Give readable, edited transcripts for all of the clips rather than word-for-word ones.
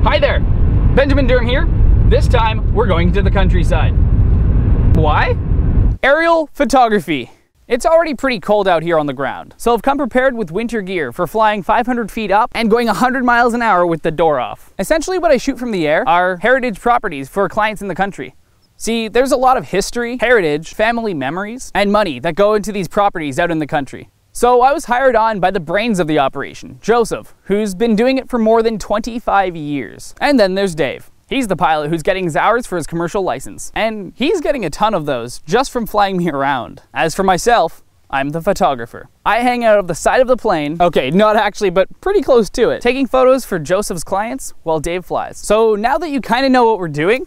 Hi there, Benjamin Durham here. This time, we're going to the countryside. Why? Aerial photography. It's already pretty cold out here on the ground, so I've come prepared with winter gear for flying 500 feet up and going 100 miles an hour with the door off. Essentially what I shoot from the air are heritage properties for clients in the country. See, there's a lot of history, heritage, family memories, and money that go into these properties out in the country. So I was hired on by the brains of the operation, Joseph, who's been doing it for more than 25 years. And then there's Dave. He's the pilot who's getting his hours for his commercial license. And he's getting a ton of those just from flying me around. As for myself, I'm the photographer. I hang out of the side of the plane, okay, not actually, but pretty close to it, taking photos for Joseph's clients while Dave flies. So now that you kind of know what we're doing,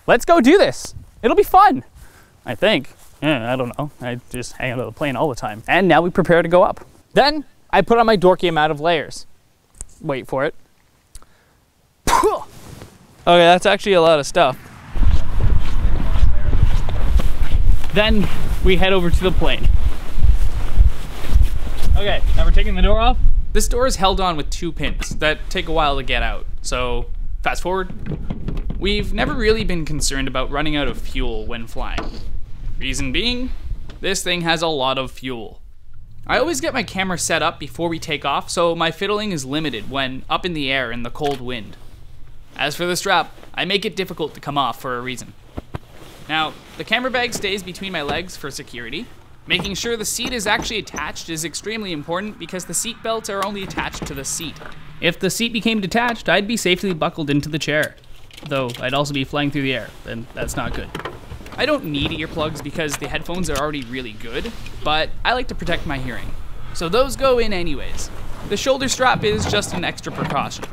let's go do this. It'll be fun, I think. I don't know, I just hang out of the plane all the time. And now we prepare to go up. Then I put on my dorky amount of layers. Wait for it. Okay, that's actually a lot of stuff. Then we head over to the plane. Okay, now we're taking the door off. This door is held on with 2 pins that take a while to get out. So fast forward. We've never really been concerned about running out of fuel when flying. Reason being, this thing has a lot of fuel. I always get my camera set up before we take off, so my fiddling is limited when up in the air in the cold wind. As for the strap, I make it difficult to come off for a reason. Now, the camera bag stays between my legs for security. Making sure the seat is actually attached is extremely important because the seat belts are only attached to the seat. If the seat became detached, I'd be safely buckled into the chair. Though I'd also be flying through the air, and that's not good. I don't need earplugs because the headphones are already really good, but I like to protect my hearing. So those go in anyways. The shoulder strap is just an extra precaution.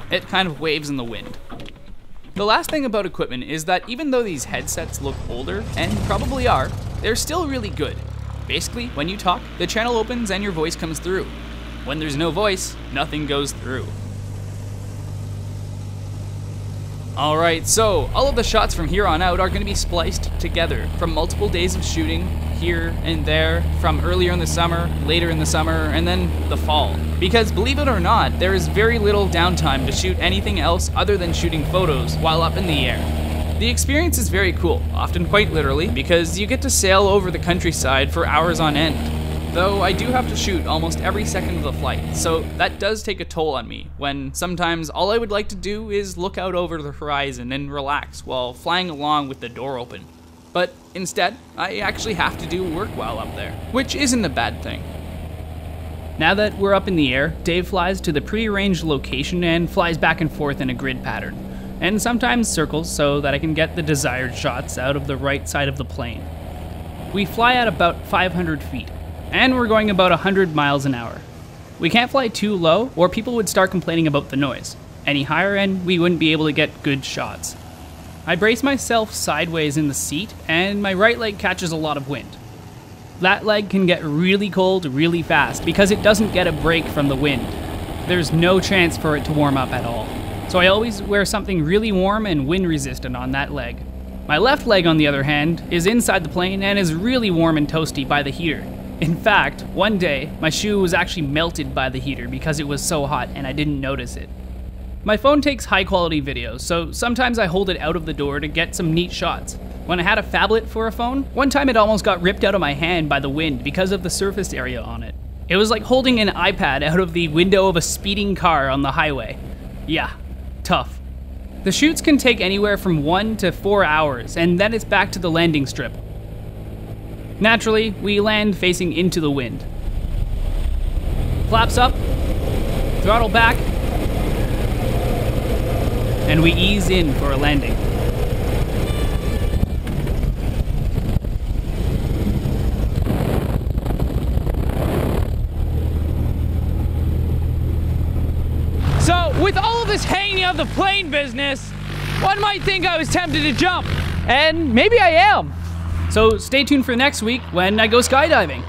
It kind of waves in the wind. The last thing about equipment is that even though these headsets look older, and probably are, they're still really good. Basically, when you talk, the channel opens and your voice comes through. When there's no voice, nothing goes through. Alright, so all of the shots from here on out are going to be spliced together from multiple days of shooting here and there, from earlier in the summer, later in the summer, and then the fall. Because believe it or not, there is very little downtime to shoot anything else other than shooting photos while up in the air. The experience is very cool, often quite literally, because you get to sail over the countryside for hours on end. Though I do have to shoot almost every second of the flight, so that does take a toll on me, when sometimes all I would like to do is look out over the horizon and relax while flying along with the door open. But instead, I actually have to do work while up there, which isn't a bad thing. Now that we're up in the air, Dave flies to the prearranged location and flies back and forth in a grid pattern, and sometimes circles so that I can get the desired shots out of the right side of the plane. We fly at about 500 feet. And we're going about 100 miles an hour. We can't fly too low or people would start complaining about the noise. Any higher and we wouldn't be able to get good shots. I brace myself sideways in the seat and my right leg catches a lot of wind. That leg can get really cold really fast because it doesn't get a break from the wind. There's no chance for it to warm up at all. So I always wear something really warm and wind resistant on that leg. My left leg, on the other hand, is inside the plane and is really warm and toasty by the heater. In fact, one day, my shoe was actually melted by the heater because it was so hot and I didn't notice it. My phone takes high quality videos, so sometimes I hold it out of the door to get some neat shots. When I had a phablet for a phone, one time it almost got ripped out of my hand by the wind because of the surface area on it. It was like holding an iPad out of the window of a speeding car on the highway. Yeah, tough. The shoots can take anywhere from 1 to 4 hours, and then it's back to the landing strip. Naturally, we land facing into the wind. Flaps up, throttle back, and we ease in for a landing. So, with all of this hanging out of the plane business, one might think I was tempted to jump, and maybe I am. So stay tuned for next week when I go skydiving.